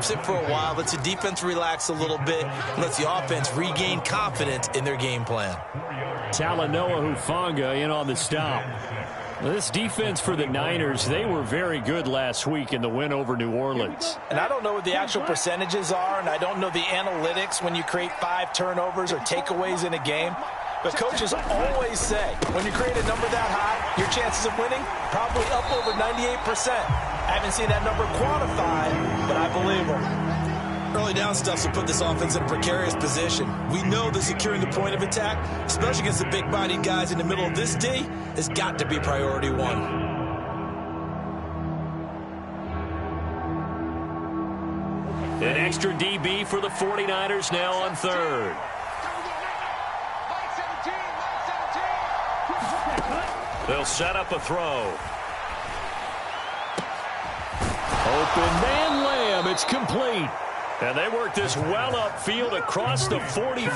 Sit for a while, lets the defense relax a little bit, lets the offense regain confidence in their game plan. Talanoa Hufanga in on the stop. Well, this defense for the Niners, they were very good last week in the win over New Orleans. And I don't know what the actual percentages are, and I don't know the analytics when you create 5 turnovers or takeaways in a game. But coaches always say, when you create a number that high, your chances of winning probably up over 98%. I haven't seen that number quantified, but I believe them. Early down stuff will put this offense in a precarious position. We know that securing the point of attack, especially against the big-bodied guys in the middle of this D, has got to be priority one. An extra DB for the 49ers now on third. They'll set up a throw. Open man Lamb. It's complete. And they work this well upfield across the 45.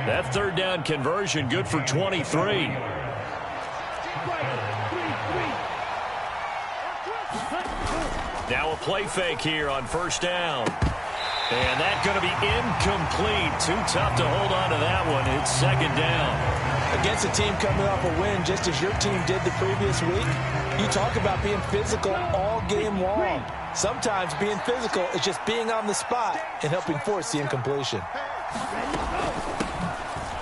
That third down conversion good for 23. Now a play fake here on first down. And that's going to be incomplete. Too tough to hold on to that one. It's second down. Against a team coming off a win, just as your team did the previous week, you talk about being physical all game long. Sometimes being physical is just being on the spot and helping force the incompletion.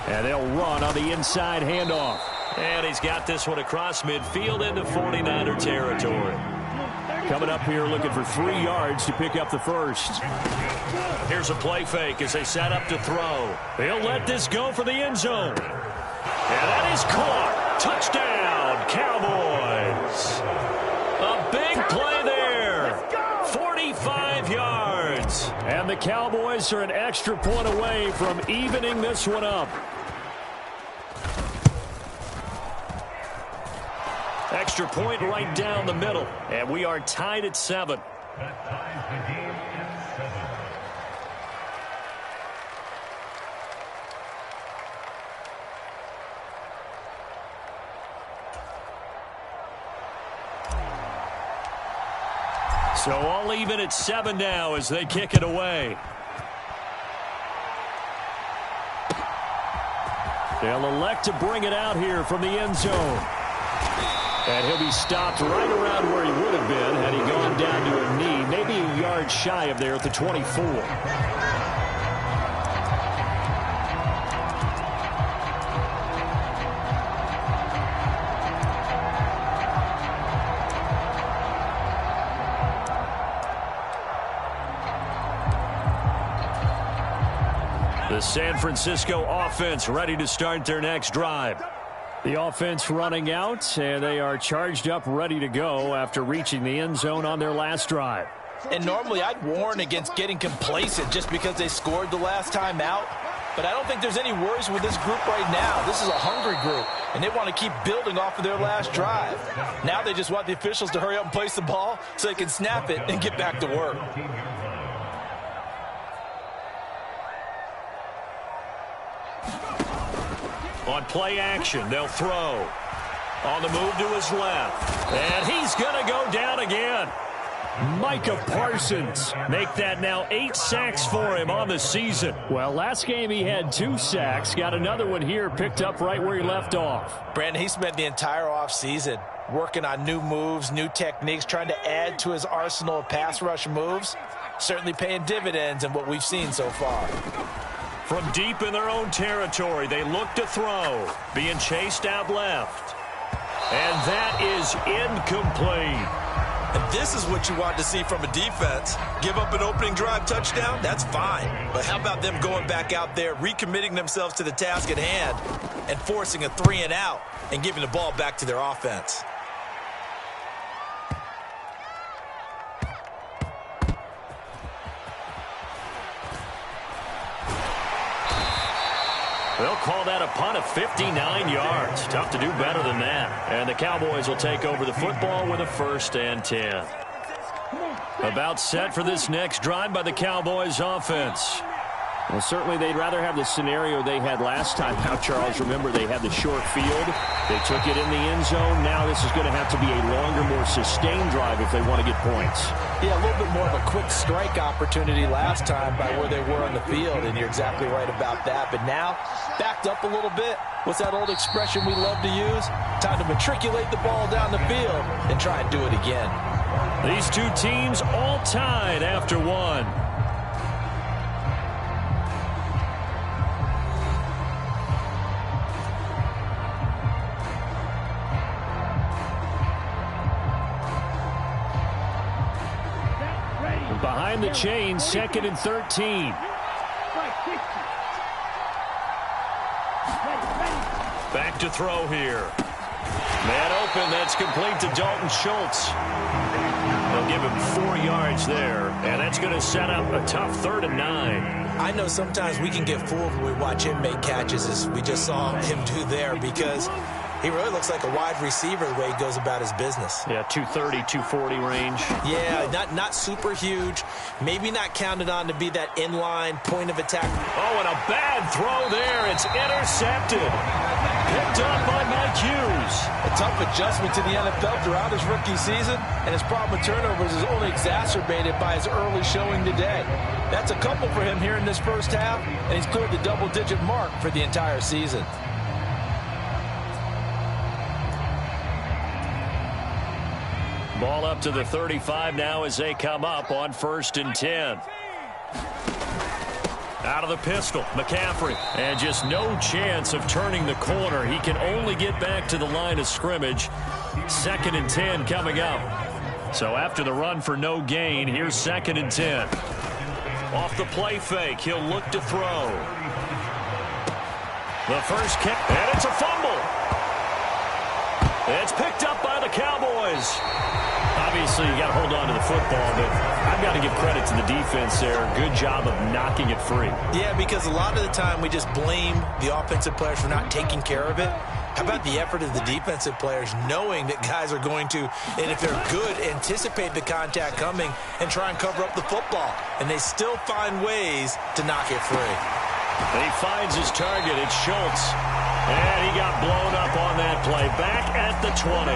And they'll run on the inside handoff. And he's got this one across midfield into 49er territory. Coming up here looking for 3 yards to pick up the first. Here's a play fake as they set up to throw. He'll let this go for the end zone. And that is caught. Touchdown, Cowboys. A big play there. 45 yards. And the Cowboys are an extra point away from evening this one up. Extra point right down the middle. And we are tied at 7. So all even at 7 now as they kick it away. They'll elect to bring it out here from the end zone. And he'll be stopped right around where he would have been had he gone down to a knee, maybe a yard shy of there at the 24. The San Francisco offense ready to start their next drive. The offense running out, and they are charged up, ready to go after reaching the end zone on their last drive. And normally I'd warn against getting complacent just because they scored the last time out. But I don't think there's any worries with this group right now. This is a hungry group, and they want to keep building off of their last drive. Now they just want the officials to hurry up and place the ball so they can snap it and get back to work. On play action, they'll throw. On the move to his left. And he's going to go down again. Micah Parsons make that now 8 sacks for him on the season. Well, last game he had 2 sacks. Got another one here picked up right where he left off. Brandon, he spent the entire offseason working on new moves, new techniques, trying to add to his arsenal of pass rush moves. Certainly paying dividends in what we've seen so far. From deep in their own territory, they look to throw. Being chased out left. And that is incomplete. And this is what you want to see from a defense. Give up an opening drive touchdown, that's fine. But how about them going back out there, recommitting themselves to the task at hand, and forcing a 3-and-out and giving the ball back to their offense. They'll call that a punt of 59 yards. Tough to do better than that. And the Cowboys will take over the football with a 1st and 10. About set for this next drive by the Cowboys offense. Well, certainly they'd rather have the scenario they had last time out, Charles. Remember, they had the short field. They took it in the end zone. Now this is going to have to be a longer, more sustained drive if they want to get points. Yeah, a little bit more of a quick strike opportunity last time by where they were on the field, and you're exactly right about that. But now, backed up a little bit. What's that old expression we love to use? Time to matriculate the ball down the field and try and do it again. These two teams all tied after one. Behind the chain, 2nd and 13. Back to throw here. Man open, that's complete to Dalton Schultz. They'll give him 4 yards there, and that's going to set up a tough 3rd and 9. I know sometimes we can get fooled when we watch him make catches, as we just saw him do there, because he really looks like a wide receiver the way he goes about his business. Yeah, 230, 240 range. Yeah, not super huge. Maybe not counted on to be that inline point of attack. Oh, and a bad throw there. It's intercepted. Picked up by Mike Hughes. A tough adjustment to the NFL throughout his rookie season, and his problem with turnovers is only exacerbated by his early showing today. That's a couple for him here in this first half, and he's cleared the double-digit mark for the entire season. Ball up to the 35 now as they come up on 1st and 10. Out of the pistol, McCaffrey. And just no chance of turning the corner. He can only get back to the line of scrimmage. 2nd and 10 coming up. So after the run for no gain, here's 2nd and 10. Off the play fake, he'll look to throw. The first kick, and it's a fumble. It's picked up by the Cowboys. Obviously, you got to hold on to the football, but I've got to give credit to the defense there. Good job of knocking it free. Yeah, because a lot of the time we just blame the offensive players for not taking care of it. How about the effort of the defensive players knowing that guys are going to, and if they're good, anticipate the contact coming and try and cover up the football. And they still find ways to knock it free. He finds his target. It's Schultz. And he got blown up on that play. Back at the 20.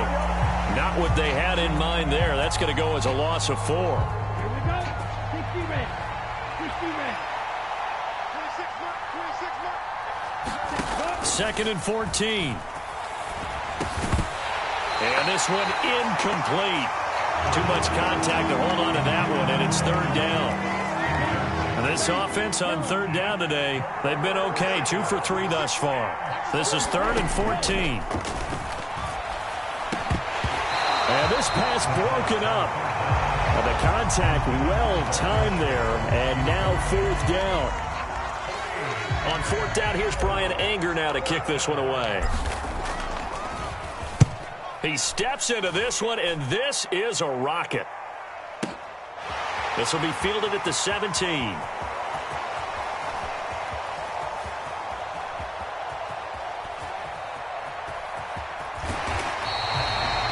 Not what they had in mind there. That's going to go as a loss of 4. Here we go. 60 red. 60 red. 2nd and 14. And this one incomplete. Too much contact to hold on to that one, and it's 3rd down. And this offense on 3rd down today, they've been okay. 2 for 3 thus far. This is 3rd and 14. And this pass broken up. And the contact well timed there, and now 4th down. On 4th down, here's Brian Anger now to kick this one away. He steps into this one, and this is a rocket. This will be fielded at the 17.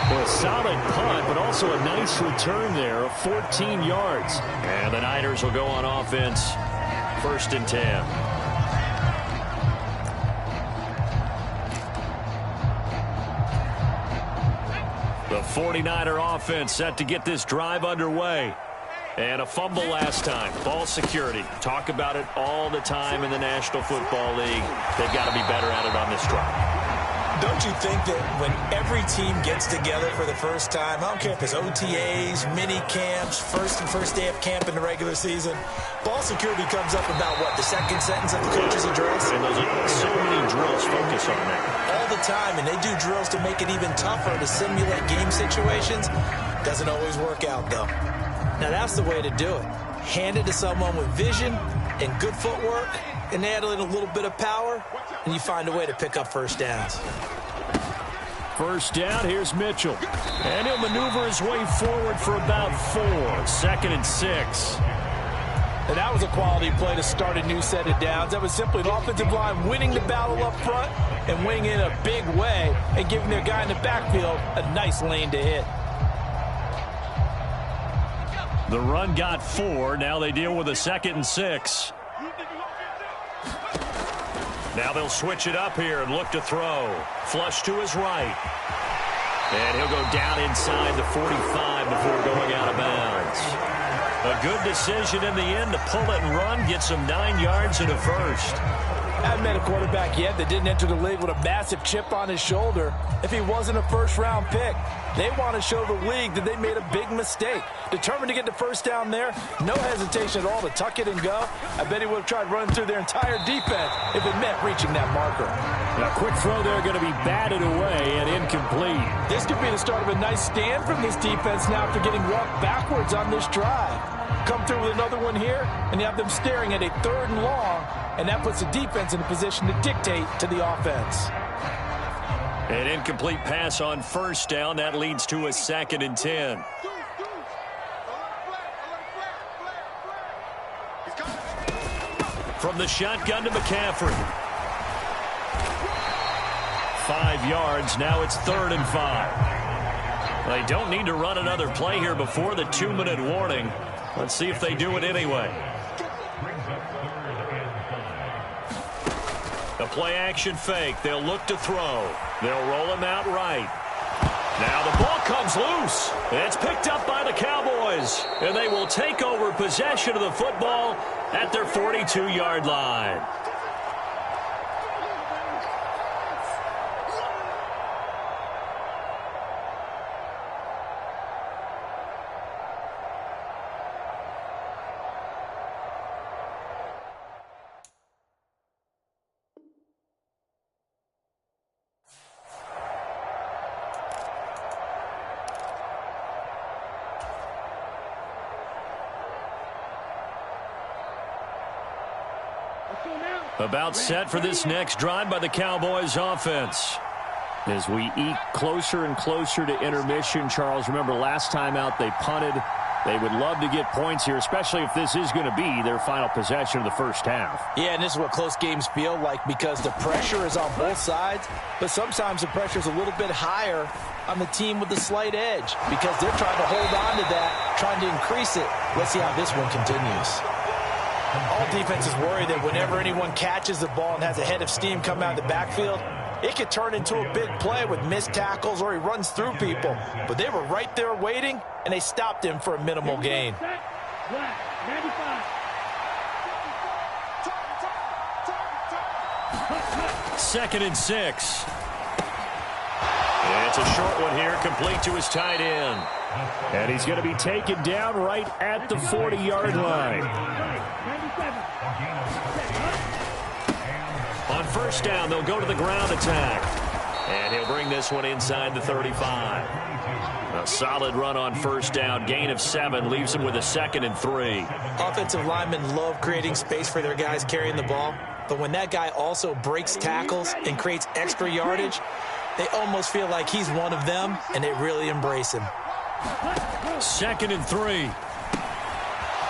Well, a solid punt, but also a nice return there of 14 yards. And the Niners will go on offense, 1st and 10. The 49er offense set to get this drive underway. And a fumble last time. Ball security. Talk about it all the time in the National Football League. They've got to be better at it on this drive. Don't you think that when every team gets together for the first time, I don't care if it's OTAs, mini camps, first day of camp in the regular season, ball security comes up about, what, the 2nd sentence of the coach's address? And those are so many drills focus on that. All the time, and they do drills to make it even tougher to simulate game situations. Doesn't always work out, though. Now, that's the way to do it. Hand it to someone with vision and good footwork, and add in a little bit of power, and you find a way to pick up 1st downs. 1st down, here's Mitchell. And he'll maneuver his way forward for about 4. 2nd and 6. And that was a quality play to start a new set of downs. That was simply an offensive line winning the battle up front and winning in a big way and giving their guy in the backfield a nice lane to hit. The run got 4. Now they deal with a 2nd and 6. Now they'll switch it up here and look to throw. Flush to his right. And he'll go down inside the 45 before going out of bounds. A good decision in the end to pull it and run, get some 9 yards and a first. I haven't met a quarterback yet that didn't enter the league with a massive chip on his shoulder if he wasn't a first-round pick. They want to show the league that they made a big mistake. Determined to get the first down there, no hesitation at all to tuck it and go. I bet he would have tried running through their entire defense if it meant reaching that marker. A quick throw there going to be batted away and incomplete. This could be the start of a nice stand from this defense now after getting walked backwards on this drive. Come through with another one here, and you have them staring at a 3rd and long, and that puts the defense in a position to dictate to the offense. An incomplete pass on first down. That leads to a 2nd and 10. From the shotgun to McCaffrey. 5 yards. Now it's 3rd and 5. They don't need to run another play here before the 2-minute warning. Let's see if they do it anyway. The play-action fake. They'll look to throw. They'll roll him out right. Now the ball comes loose. It's picked up by the Cowboys. And they will take over possession of the football at their 42-yard line. About set for this next drive by the Cowboys offense. As we eke closer and closer to intermission, Charles, remember last time out they punted. They would love to get points here, especially if this is going to be their final possession of the first half. Yeah, and this is what close games feel like because the pressure is on both sides, but sometimes the pressure is a little bit higher on the team with the slight edge because they're trying to hold on to that, trying to increase it. Let's see how this one continues. All defenses worry that whenever anyone catches the ball and has a head of steam come out of the backfield, it could turn into a big play with missed tackles or he runs through people. But they were right there waiting, and they stopped him for a minimal gain. Second and 6. It's a short one here, complete to his tight end. And he's going to be taken down right at the 40-yard line. On first down, they'll go to the ground attack. And he'll bring this one inside the 35. A solid run on first down. Gain of 7 leaves him with a 2nd and 3. Offensive linemen love creating space for their guys carrying the ball. But when that guy also breaks tackles and creates extra yardage, they almost feel like he's one of them, and they really embrace him. 2nd and 3.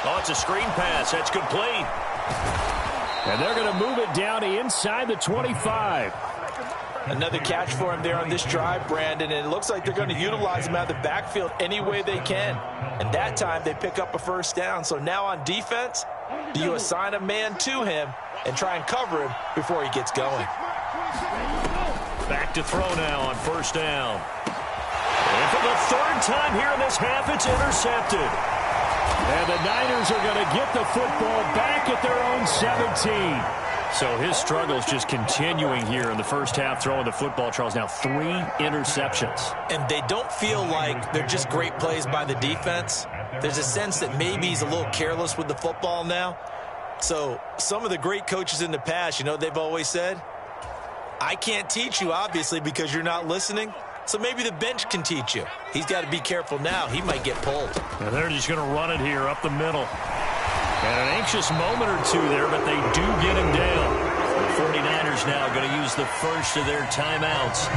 Oh, it's a screen pass. That's complete. And they're going to move it down to inside the 25. Another catch for him there on this drive, Brandon, and it looks like they're going to utilize him out of the backfield any way they can. And that time they pick up a first down. So now on defense, do you assign a man to him and try and cover him before he gets going? Back to throw now on first down. And for the 3rd time here in this half, it's intercepted. And the Niners are going to get the football back at their own 17. So his struggles just continuing here in the first half, throwing the football, Charles. Now 3 interceptions. And they don't feel like they're just great plays by the defense. There's a sense that maybe he's a little careless with the football now. So some of the great coaches in the past, you know, they've always said, I can't teach you, obviously, because you're not listening. So maybe the bench can teach you. He's got to be careful now. He might get pulled. And they're just going to run it here up the middle. And an anxious moment or two there, but they do get him down. The 49ers now going to use the first of their timeouts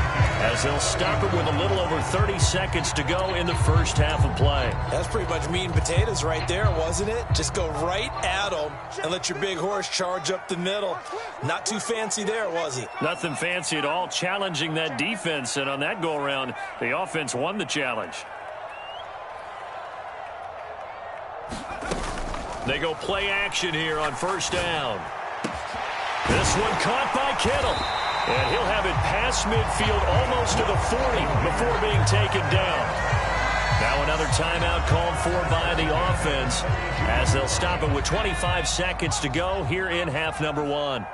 as they'll stop it with a little over 30 seconds to go in the first half of play. That's pretty much meat and potatoes right there, wasn't it? Just go right at them and let your big horse charge up the middle. Not too fancy there, was it? Nothing fancy at all, challenging that defense. And on that go-around, the offense won the challenge. They go play action here on first down. This one caught by Kittle. And he'll have it past midfield almost to the 40 before being taken down. Now another timeout called for by the offense as they'll stop it with 25 seconds to go here in half number 1.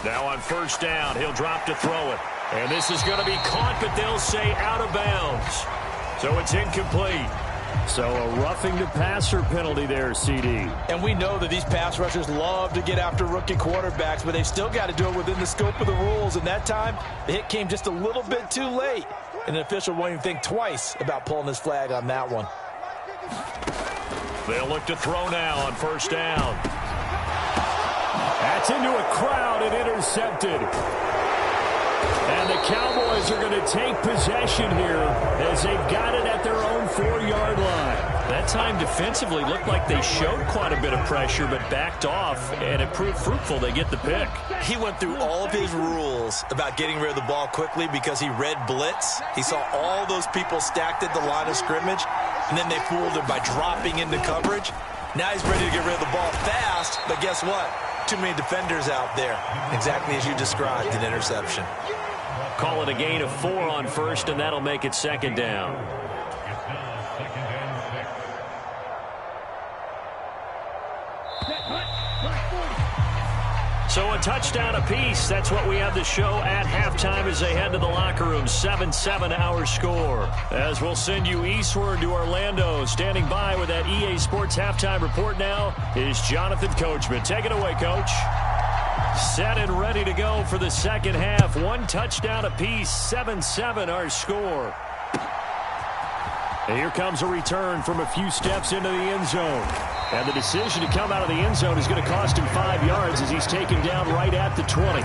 Now on first down, he'll drop to throw it. And this is going to be caught, but they'll say out of bounds. So it's incomplete. So a roughing the passer penalty there, CD. And we know that these pass rushers love to get after rookie quarterbacks, but they've still got to do it within the scope of the rules. And that time, the hit came just a little bit too late. And an official won't even think twice about pulling his flag on that one. They'll look to throw now on first down. That's into a crowd and intercepted. And the Cowboys are going to take possession here as they've got it at their own 4-yard line. That time defensively looked like they showed quite a bit of pressure but backed off, and it proved fruitful. They get the pick. He went through all of his rules about getting rid of the ball quickly because he read blitz. He saw all those people stacked at the line of scrimmage, and then they fooled him by dropping into coverage. Now he's ready to get rid of the ball fast, but guess what? Too many defenders out there. Exactly as you described, an interception. Call it a gain of 4 on first, and that'll make it second down. So a touchdown apiece. That's what we have the show at halftime as they head to the locker room. 7-7 our score. As we'll send you eastward to Orlando. Standing by with that EA Sports halftime report now is Jonathan Coachman. Take it away, Coach. Set and ready to go for the second half. 1 touchdown apiece. 7-7 our score. And here comes a return from a few steps into the end zone. And the decision to come out of the end zone is going to cost him 5 yards as he's taken down right at the 20.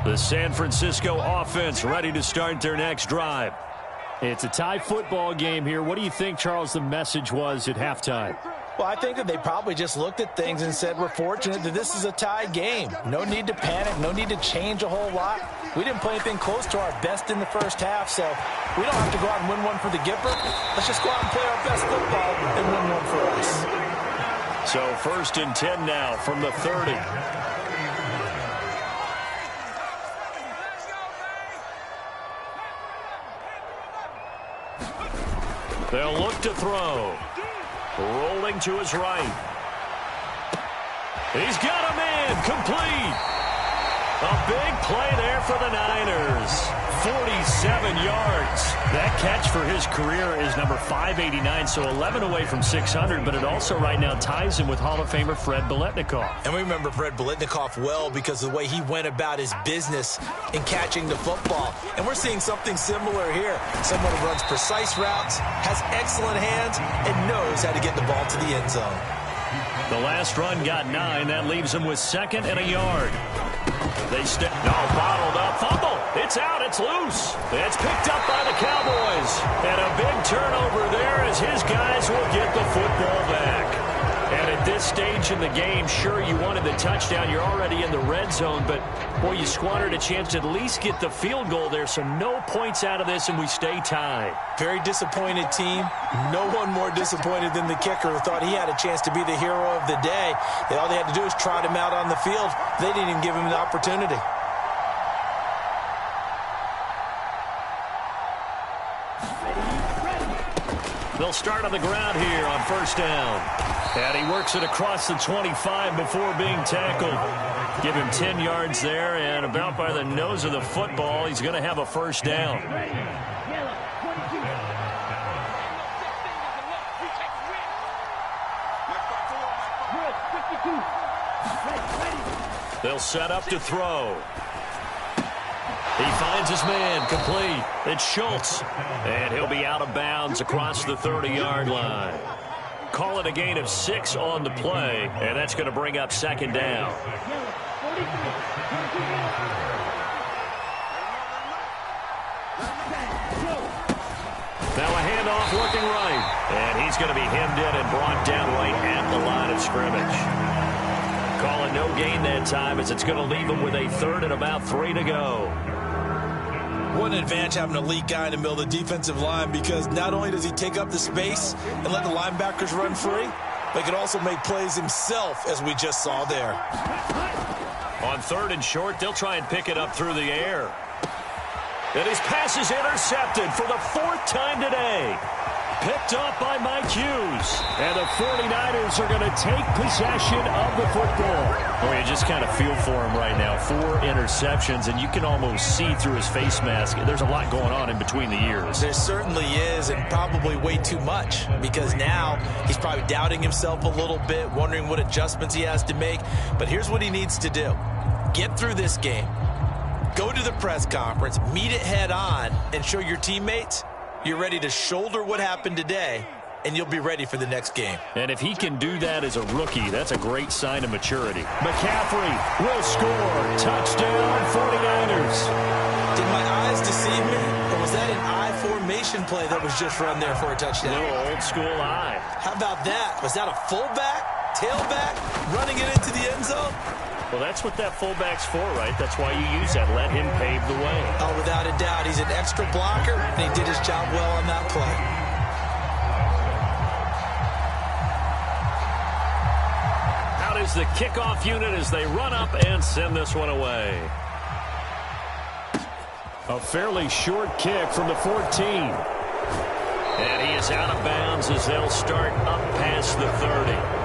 The San Francisco offense ready to start their next drive. It's a tie football game here. What do you think, Charles, the message was at halftime? Well, I think that they probably just looked at things and said, we're fortunate that this is a tie game. No need to panic. No need to change a whole lot. We didn't play anything close to our best in the first half, so we don't have to go out and win one for the Gipper. Let's just go out and play our best football and win one for us. So 1st and 10 now from the 30. They'll look to throw. Rolling to his right. He's got a man. Complete. A big play there for the Niners. 47 yards. That catch for his career is number 589, so 11 away from 600, but it also right now ties him with Hall of Famer Fred Biletnikoff. And we remember Fred Biletnikoff well because of the way he went about his business in catching the football. And we're seeing something similar here. Someone who runs precise routes, has excellent hands, and knows how to get the ball to the end zone. The last run got 9. That leaves him with 2nd and a yard. They step. No, bottled up. Fumble. It's out. It's loose. It's picked up by the Cowboys. And a big turnover there as his guys will get the football back. And at this stage in the game, sure, you wanted the touchdown. You're already in the red zone, but, boy, you squandered a chance to at least get the field goal there, so no points out of this, and we stay tied. Very disappointed team. No one more disappointed than the kicker who thought he had a chance to be the hero of the day. And all they had to do was trot him out on the field. They didn't even give him the opportunity. They'll start on the ground here on first down. And he works it across the 25 before being tackled. Give him 10 yards there, and about by the nose of the football, he's going to have a first down. They'll set up to throw. He finds his man, complete. It's Schultz, and he'll be out of bounds across the 30-yard line. Call it a gain of 6 on the play, and that's going to bring up second down. Now a handoff looking right. And he's going to be hemmed in and brought down right at the line of scrimmage. Calling no gain that time as it's going to leave him with a third and about 3 to go. What an advantage having an elite guy in the middle of the defensive line, because not only does he take up the space and let the linebackers run free, but he can also make plays himself, as we just saw there. On 3rd and short, they'll try and pick it up through the air. And his pass is intercepted for the 4th time today. Picked off by Mike Hughes. And the 49ers are going to take possession of the football. Boy, you just kind of feel for him right now. 4 interceptions, and you can almost see through his face mask. There's a lot going on in between the ears. There certainly is, and probably way too much, because now he's probably doubting himself a little bit, wondering what adjustments he has to make. But here's what he needs to do. Get through this game. Go to the press conference, meet it head on, and show your teammates you're ready to shoulder what happened today, and you'll be ready for the next game. And if he can do that as a rookie, that's a great sign of maturity. McCaffrey will score. Touchdown, 49ers. Did my eyes deceive me, or was that an I formation play that was just run there for a touchdown? A little old school eye. How about that? Was that a fullback, tailback, running it into the end zone? Well, that's what that fullback's for, right? That's why you use that. Let him pave the way. Oh, without a doubt. He's an extra blocker, and he did his job well on that play. Out is the kickoff unit as they run up and send this one away. A fairly short kick from the 14. And he is out of bounds as they'll start up past the 30.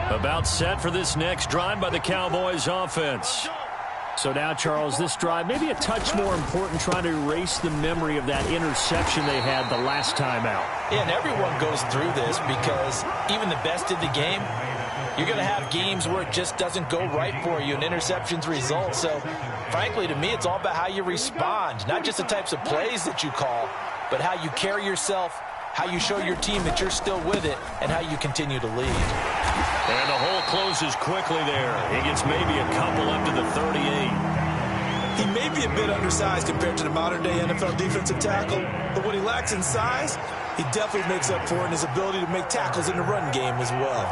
About set for this next drive by the Cowboys offense. So now, Charles, this drive maybe a touch more important, trying to erase the memory of that interception they had the last time out. Yeah, and everyone goes through this, because even the best in the game, you're going to have games where it just doesn't go right for you and interceptions result. So, frankly, to me, it's all about how you respond, not just the types of plays that you call, but how you carry yourself, how you show your team that you're still with it, and how you continue to lead. And the hole closes quickly there. He gets maybe a couple up to the 38. He may be a bit undersized compared to the modern-day NFL defensive tackle, but what he lacks in size, he definitely makes up for in his ability to make tackles in the run game as well.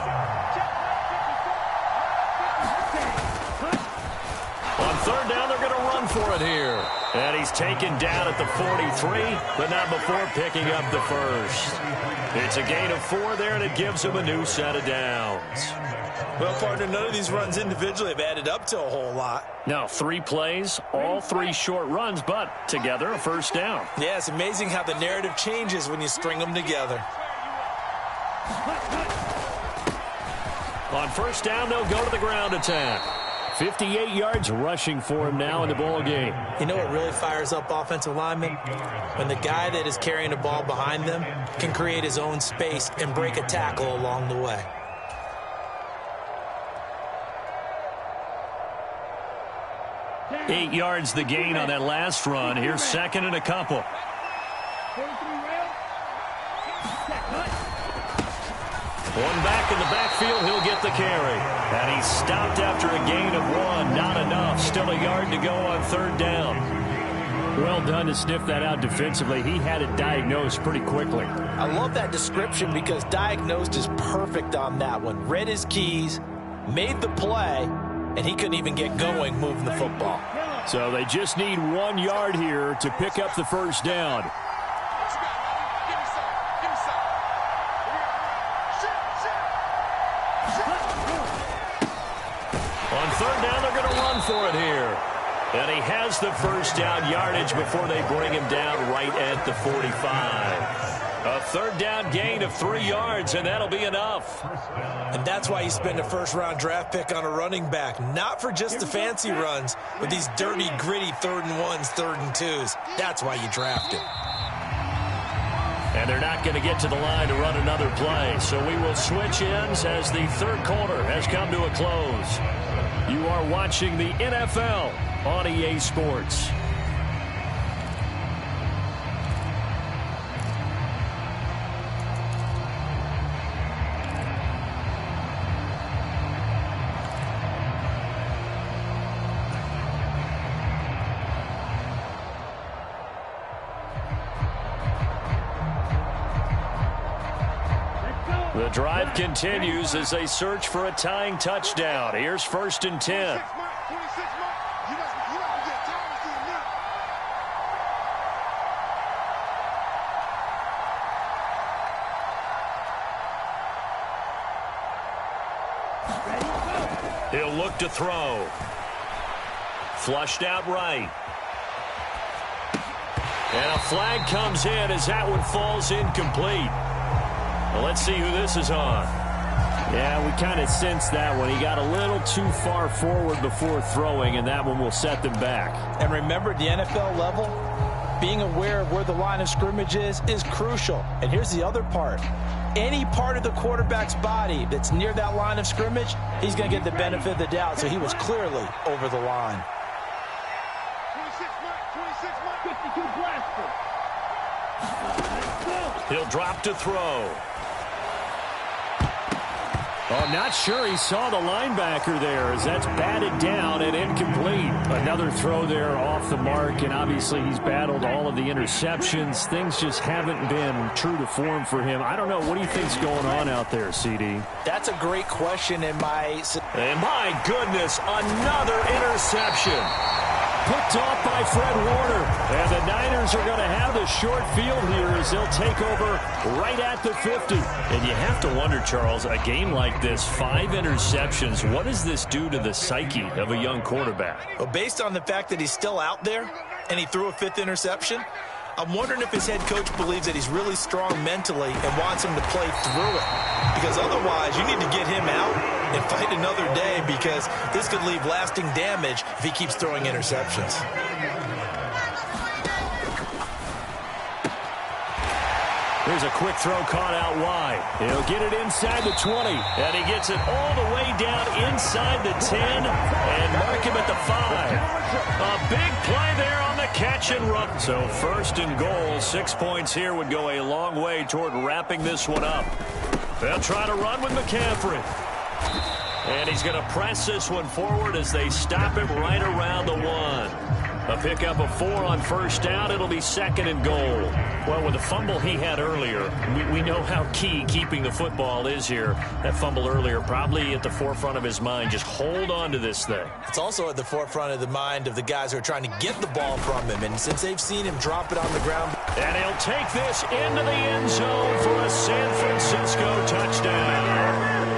On 3rd down, they're going to run for it here. And he's taken down at the 43, but not before picking up the first. It's a gain of 4 there, and it gives him a new set of downs. Well, partner, none of these runs individually have added up to a whole lot. Now, 3 plays, all 3 short runs, but together a first down. Yeah, it's amazing how the narrative changes when you string them together. On 1st down, they'll go to the ground attack. 58 yards rushing for him now in the ball game. You know what really fires up offensive linemen? When the guy that is carrying the ball behind them can create his own space and break a tackle along the way. Eight yards the gain on that last run. Here's 2nd and a couple. One back in the backfield, he'll get the carry. And he's stopped after a gain of 1. Not enough. Still a yard to go on 3rd down. Well done to sniff that out defensively. He had it diagnosed pretty quickly. I love that description, because diagnosed is perfect on that one. Read his keys, made the play, and he couldn't even get going moving the football. So they just need 1 yard here to pick up the first down. On 3rd down, they're going to run for it here. And he has the first down yardage before they bring him down right at the 45. A 3rd down gain of 3 yards, and that'll be enough. And that's why you spend a first-round draft pick on a running back, not for just the fancy runs, but these dirty, gritty 3rd and 1s, 3rd and 2s. That's why you draft him. And they're not going to get to the line to run another play. So we will switch ends as the 3rd quarter has come to a close. You are watching the NFL on EA Sports. The drive continues as they search for a tying touchdown. Here's 1st and 10. He'll look to throw. Flushed out right. And a flag comes in as that one falls incomplete. Well, let's see who this is on. Yeah, we kind of sensed that one. He got a little too far forward before throwing, and that one will set them back. And remember, at the NFL level, being aware of where the line of scrimmage is crucial. And here's the other part. Any part of the quarterback's body that's near that line of scrimmage, he's going to get the benefit of the doubt. So he was clearly over the line. 52 blaster. He'll drop to throw. Oh, I'm not sure he saw the linebacker there as that's batted down and incomplete. Another throw there off the mark, and obviously he's battled all of the interceptions. Things just haven't been true to form for him. I don't know. What do you think's going on out there, CD? That's a great question. And my goodness, another interception. Picked off by Fred Warner. And the Niners are going to have the short field here as they'll take over right at the 50. And you have to wonder, Charles, a game like this, 5 interceptions, what does this do to the psyche of a young quarterback? Well, based on the fact that he's still out there and he threw a 5th interception, I'm wondering if his head coach believes that he's really strong mentally and wants him to play through it. Because otherwise, you need to get him out and fight another day, because this could leave lasting damage if he keeps throwing interceptions. Here's a quick throw caught out wide. He'll get it inside the 20. And he gets it all the way down inside the 10 and mark him at the 5. A big play there on the catch and run. So 1st and goal, 6 points here would go a long way toward wrapping this one up. They'll try to run with McCaffrey. And he's going to press this one forward as they stop him right around the 1. A pickup of 4 on 1st down. It'll be 2nd and goal. Well, with the fumble he had earlier, we know how key keeping the football is here. That fumble earlier probably at the forefront of his mind. Just hold on to this thing. It's also at the forefront of the mind of the guys who are trying to get the ball from him. And since they've seen him drop it on the ground. And he'll take this into the end zone for a San Francisco touchdown.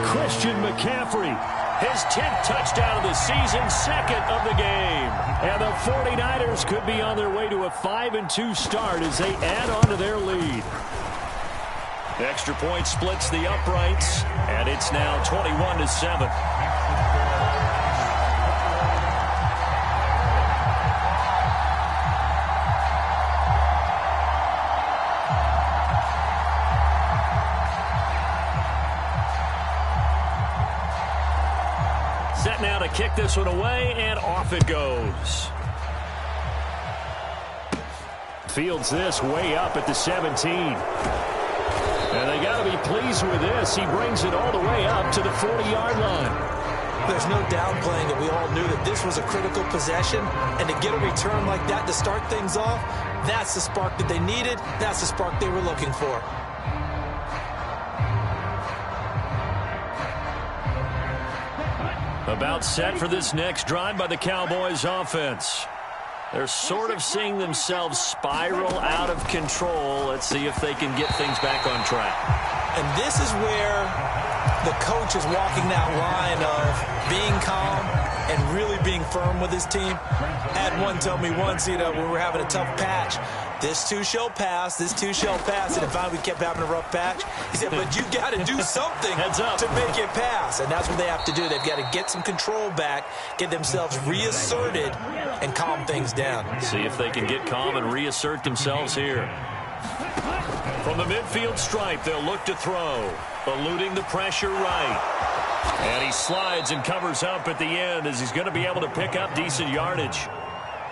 Christian McCaffrey. His 10th touchdown of the season, 2nd of the game. And the 49ers could be on their way to a 5-2 start as they add on to their lead. Extra point splits the uprights, and it's now 21-7. Set now to kick this one away, and off it goes. Fields this way up at the 17. And they got to be pleased with this. He brings it all the way up to the 40-yard line. There's no downplaying that we all knew that this was a critical possession, and to get a return like that to start things off, that's the spark that they needed. That's the spark they were looking for. About set for this next drive by the Cowboys offense. They're sort of seeing themselves spiral out of control. Let's see if they can get things back on track. And this is where the coach is walking that line of being calm and really being firm with his team. I had one tell me once, when we were having a tough patch, this too shall pass, this too shall pass, and finally we kept having a rough patch. He said, but you got to do something to make it pass, and that's what they have to do. They've got to get some control back, get themselves reasserted, and calm things down. See if they can get calm and reassert themselves here. From the midfield stripe, they'll look to throw, eluding the pressure right. And he slides and covers up at the end as he's going to be able to pick up decent yardage.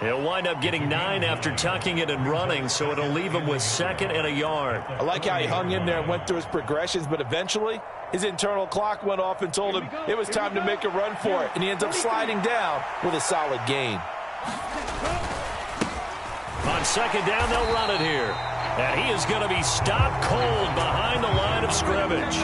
He'll wind up getting 9 after tucking it and running, so it'll leave him with 2nd and a yard. I like how he hung in there and went through his progressions, but eventually his internal clock went off and told him it was time to make a run for it, and he ends up sliding down with a solid gain. On 2nd down, they'll run it here. And he is going to be stopped cold behind the line of scrimmage.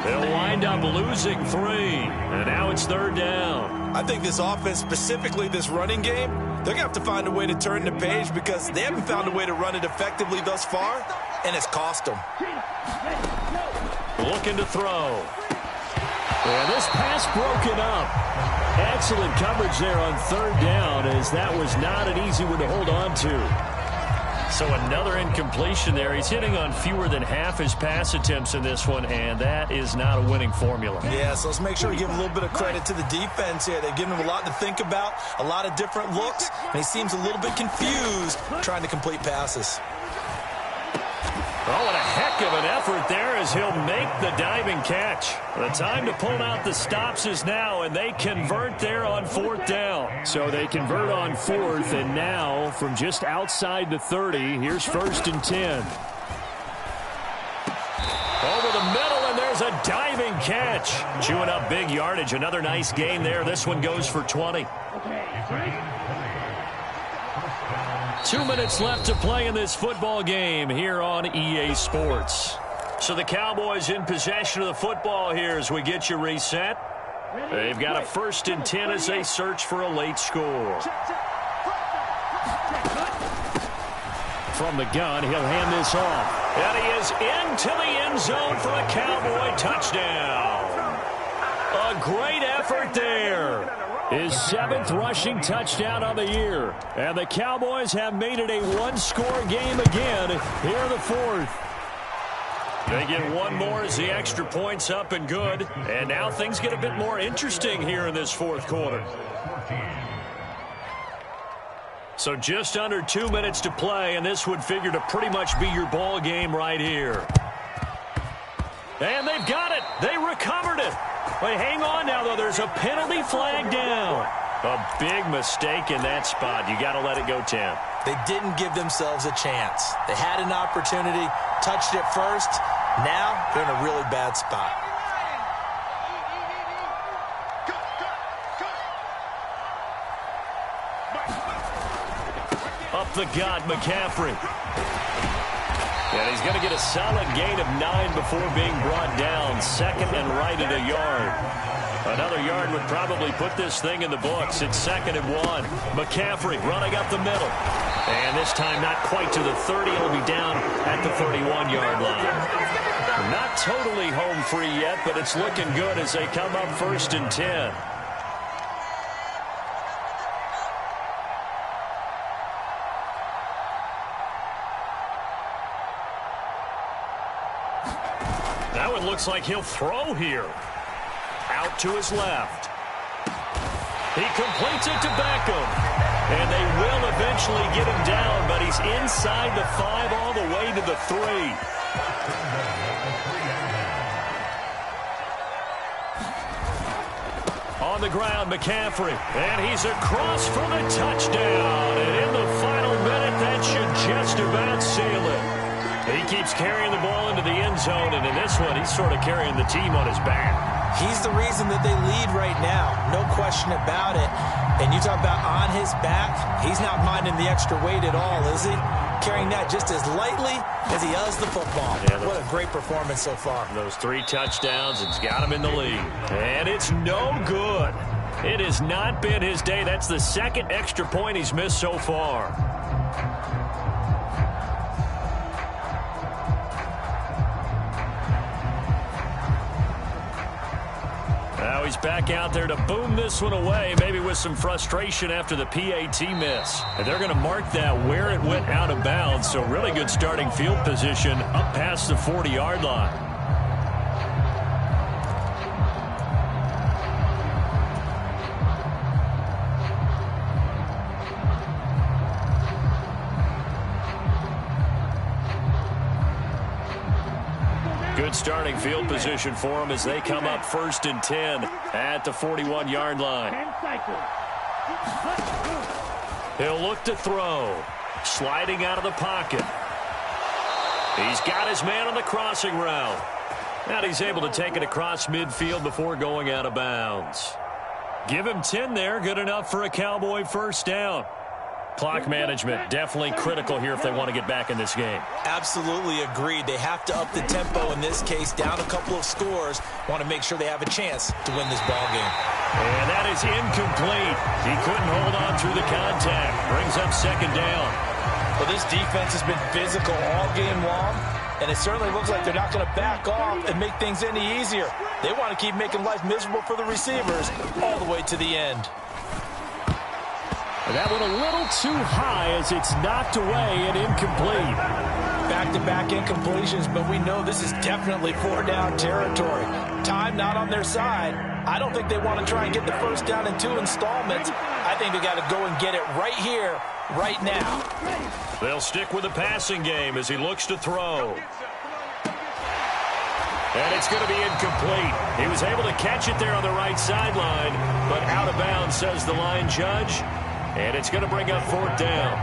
They'll wind up losing 3. And now it's 3rd down. I think this offense, specifically this running game, they're going to have to find a way to turn the page because they haven't found a way to run it effectively thus far, and it's cost them. Looking to throw. And this pass broken up. Excellent coverage there on 3rd down, as that was not an easy one to hold on to. So another incompletion there. He's hitting on fewer than half his pass attempts in this one, and that is not a winning formula. Yeah, so let's make sure we give a little bit of credit to the defense here. They've given him a lot to think about, a lot of different looks, and he seems a little bit confused trying to complete passes. Oh, what a heck of an effort there as he'll make the diving catch. The time to pull out the stops is now, and they convert there on 4th down. So they convert on 4th, and now from just outside the 30, here's 1st and 10. Over the middle, and there's a diving catch. Chewing up big yardage. Another nice gain there. This one goes for 20. 2 minutes left to play in this football game here on EA Sports. So the Cowboys in possession of the football here as we get you reset. They've got a 1st and 10 as they search for a late score. From the gun, he'll hand this off. And he is into the end zone for a Cowboy touchdown. A great effort there. His 7th rushing touchdown on the year. And the Cowboys have made it a one-score game again here in the 4th. They get one more as the extra point's up and good. And now things get a bit more interesting here in this 4th quarter. So just under 2 minutes to play, and this would figure to pretty much be your ball game right here. And they've got it. They recovered it. But hang on now, though. There's a penalty flag down. A big mistake in that spot. You got to let it go 10. They didn't give themselves a chance. They had an opportunity, touched it first. Now they're in a really bad spot. Up the gut, McCaffrey. And he's going to get a solid gain of 9 before being brought down. 2nd and right at a yard. Another yard would probably put this thing in the books. It's 2nd and 1. McCaffrey running up the middle. And this time not quite to the 30. It'll be down at the 31-yard line. Not totally home free yet, but it's looking good as they come up 1st and 10. Now it looks like he'll throw here. Out to his left. He completes it to Beckham. And they will eventually get him down, but he's inside the 5 all the way to the 3. On the ground, McCaffrey. And he's across for the touchdown. And in the final minute, that should just about seal it. He keeps carrying the ball into the end zone, and in this one, he's sort of carrying the team on his back. He's the reason that they lead right now. No question about it. And you talk about on his back, he's not minding the extra weight at all, is he? Carrying that just as lightly as he does the football. Yeah, what a great performance so far. Those 3 touchdowns, it's got him in the lead. And it's no good. It has not been his day. That's the 2nd extra point he's missed so far. Now he's back out there to boom this one away, maybe with some frustration after the PAT miss. And they're going to mark that where it went out of bounds, so really good starting field position up past the 40-yard line. Good starting field position for them as they come up 1st and 10 at the 41-yard line. He'll look to throw. Sliding out of the pocket. He's got his man on the crossing route. And he's able to take it across midfield before going out of bounds. Give him 10 there. Good enough for a Cowboy 1st down. Clock management, definitely critical here if they want to get back in this game. Absolutely agreed. They have to up the tempo in this case, down a couple of scores. Want to make sure they have a chance to win this ball game. And that is incomplete. He couldn't hold on through the contact. Brings up second down. Well, this defense has been physical all game long, and it certainly looks like they're not going to back off and make things any easier. They want to keep making life miserable for the receivers all the way to the end. That one a little too high as it's knocked away and incomplete. Back-to-back incompletions, but we know this is definitely four-down territory. Time not on their side. I don't think they want to try and get the first down in 2 installments. I think they got to go and get it right here, right now. They'll stick with the passing game as he looks to throw. And it's going to be incomplete. He was able to catch it there on the right sideline, but out of bounds, says the line judge. And it's going to bring up fourth down.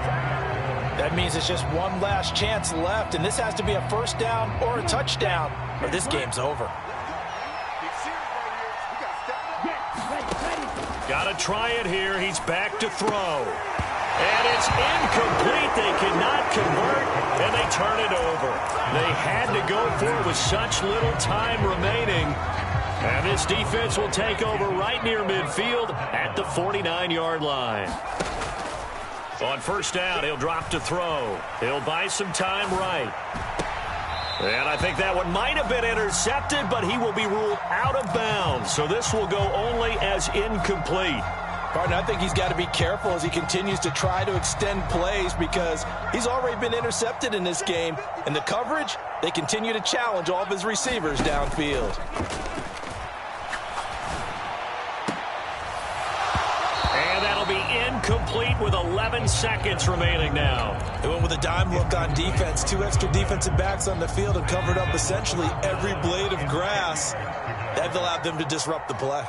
That means it's just one last chance left, and this has to be a first down or a touchdown, or this game's over. Got to try it here. He's back to throw. And it's incomplete. They cannot convert, and they turn it over. They had to go for it with such little time remaining. And this defense will take over right near midfield at the 49-yard line. On first down, he'll drop to throw. He'll buy some time right. And I think that one might have been intercepted, but he will be ruled out of bounds. So this will go only as incomplete. Partner, I think he's got to be careful as he continues to try to extend plays because he's already been intercepted in this game. And the coverage, they continue to challenge all of his receivers downfield. Incomplete with 11 seconds remaining now. They went with a dime look on defense. 2 extra defensive backs on the field and covered up essentially every blade of grass. That allowed them to disrupt the play.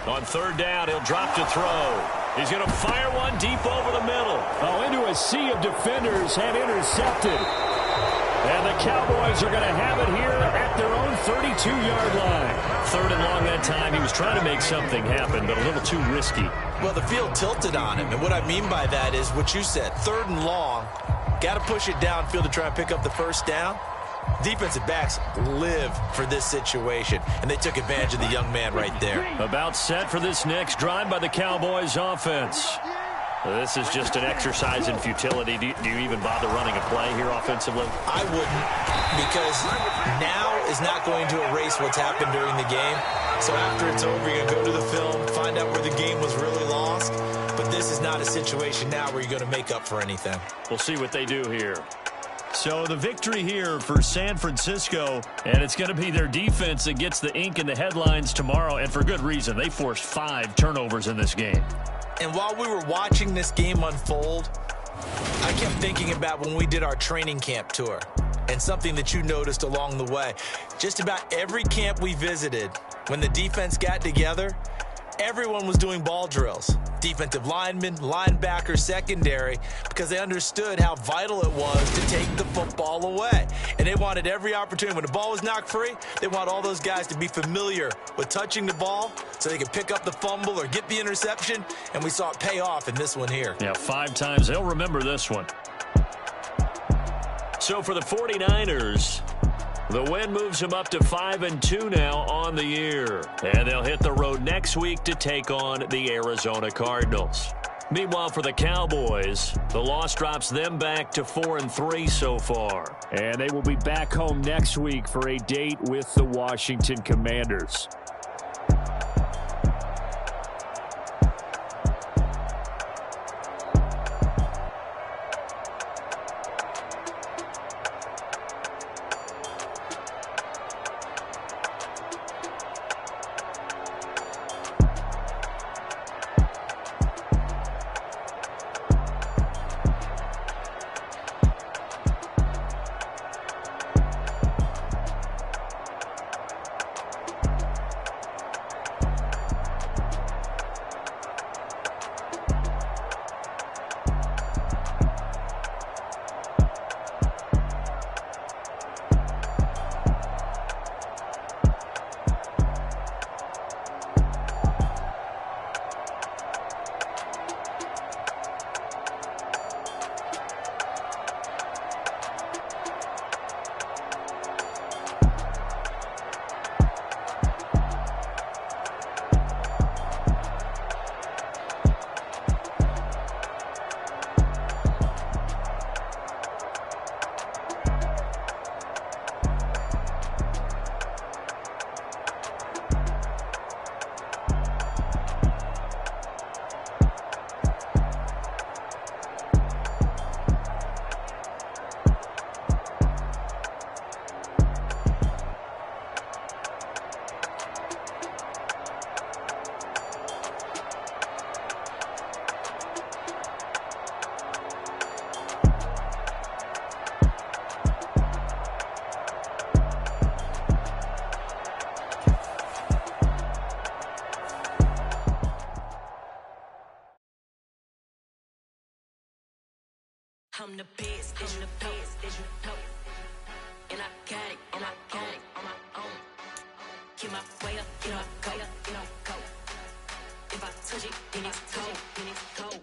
On third down, he'll drop to throw. He's going to fire one deep over the middle. Oh, into a sea of defenders and intercepted. And the Cowboys are going to have it here at their own 32-yard line. Third and long that time. He was trying to make something happen, but a little too risky. Well, the field tilted on him, and what I mean by that is what you said. Third and long, got to push it downfield to try and pick up the first down. Defensive backs live for this situation, and they took advantage of the young man right there. About set for this next drive by the Cowboys offense. This is just an exercise in futility. Do you even bother running a play here offensively? I wouldn't, because now is not going to erase what's happened during the game. So after it's over, you're going to go to the film, find out where the game was really lost. But this is not a situation now where you're going to make up for anything. We'll see what they do here. So the victory here for San Francisco, and it's going to be their defense that gets the ink in the headlines tomorrow, and for good reason. They forced 5 turnovers in this game. And while we were watching this game unfold, I kept thinking about when we did our training camp tour and something that you noticed along the way. Just about every camp we visited, when the defense got together, everyone was doing ball drills. Defensive linemen, linebackers, secondary, because they understood how vital it was to take the football away. And they wanted every opportunity. When the ball was knocked free, they want all those guys to be familiar with touching the ball so they could pick up the fumble or get the interception. And we saw it pay off in this one here. Yeah, 5 times. They'll remember this one. So for the 49ers, the win moves them up to 5-2 now on the year. And they'll hit the road next week to take on the Arizona Cardinals. Meanwhile, for the Cowboys, the loss drops them back to 4-3 so far. And they will be back home next week for a date with the Washington Commanders. the best, I'm the best, as you know. And I got it, and I got it on my own. Get my way up, get my go, go. If I touch it, then it's cold, then it's cold.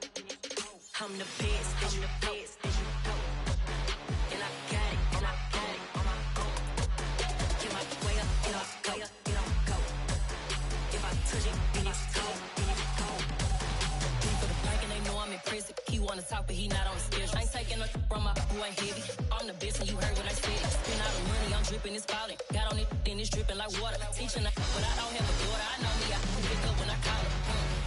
I'm the best, I'm the best, as you know. And I got it, and I got it on my own. Get my way up, get my go, go. If I touch it, then it's cold, then it's cold. For the bank and they know I'm in prison. He wanna talk, but he not on the schedule. I ain't taking no from my who ain't heavy. I'm the best, and you heard what I said. Spend all the money, I'm dripping, it's falling. Got on it, then it's dripping like water. Teaching her, but I don't have a daughter. I know me, I can pick up when I call her.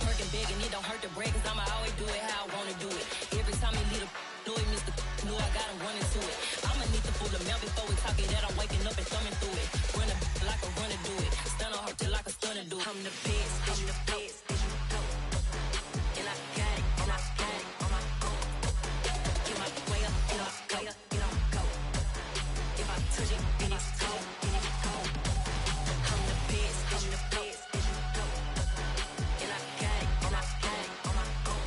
Working big, and it don't hurt the break, cause I'ma always do it how I wanna do it. Every time he leave the know it, Mr. Know I got him running to it. I'ma need to pull the mail before we talk it that I'm waking up and thumbing through it. Run a like a runner do it. Stun on her till like a stunner do it. I'm the best, I'm the best, as you know. And I got it, and I got it on my own. Get my way up, get my go, go. If I touch it, then it's cold, then it's cold. I'm the best, as you know. And I got it, and I got it on my own.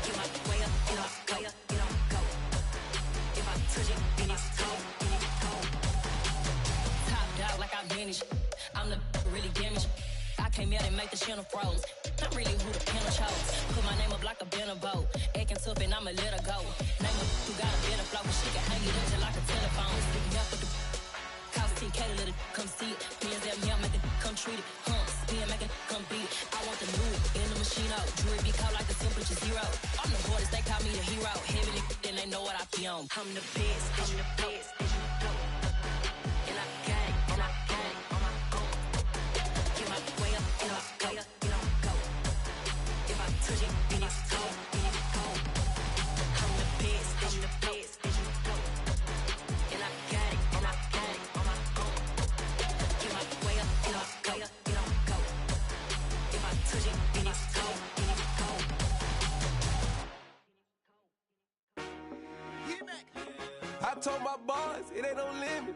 Get my way up, get my go, go. If I touch it, then it's cold, then it's cold. Top dog like I vanished. I'm the really damaged. I came out and make the channel froze. I'm really who the panel chose. Put my name up like a banner boat. Acting tough and I'ma let her go. Name her who got a better flow. She can hang it up just like a telephone. Speaking up with the cost 10K to let it come see it. Pins at me, I make it come treat it. Spin, make it come beat it. I want the new in the machine out. Jewelry be cold like the temperature zero. I'm the hardest, they call me the hero. Heavy then they know what I be on. I'm the best, as you know. And I got it, and I got it on my own. Get my way up, get my go, go. If I touch it, then it's cold, then it's cold. I'm the best, as you know. And I got it, and I got it on my own. Get my way up, get my go, go. If I touch it, then it's cold, then it's cold. I told my boys it ain't no limit.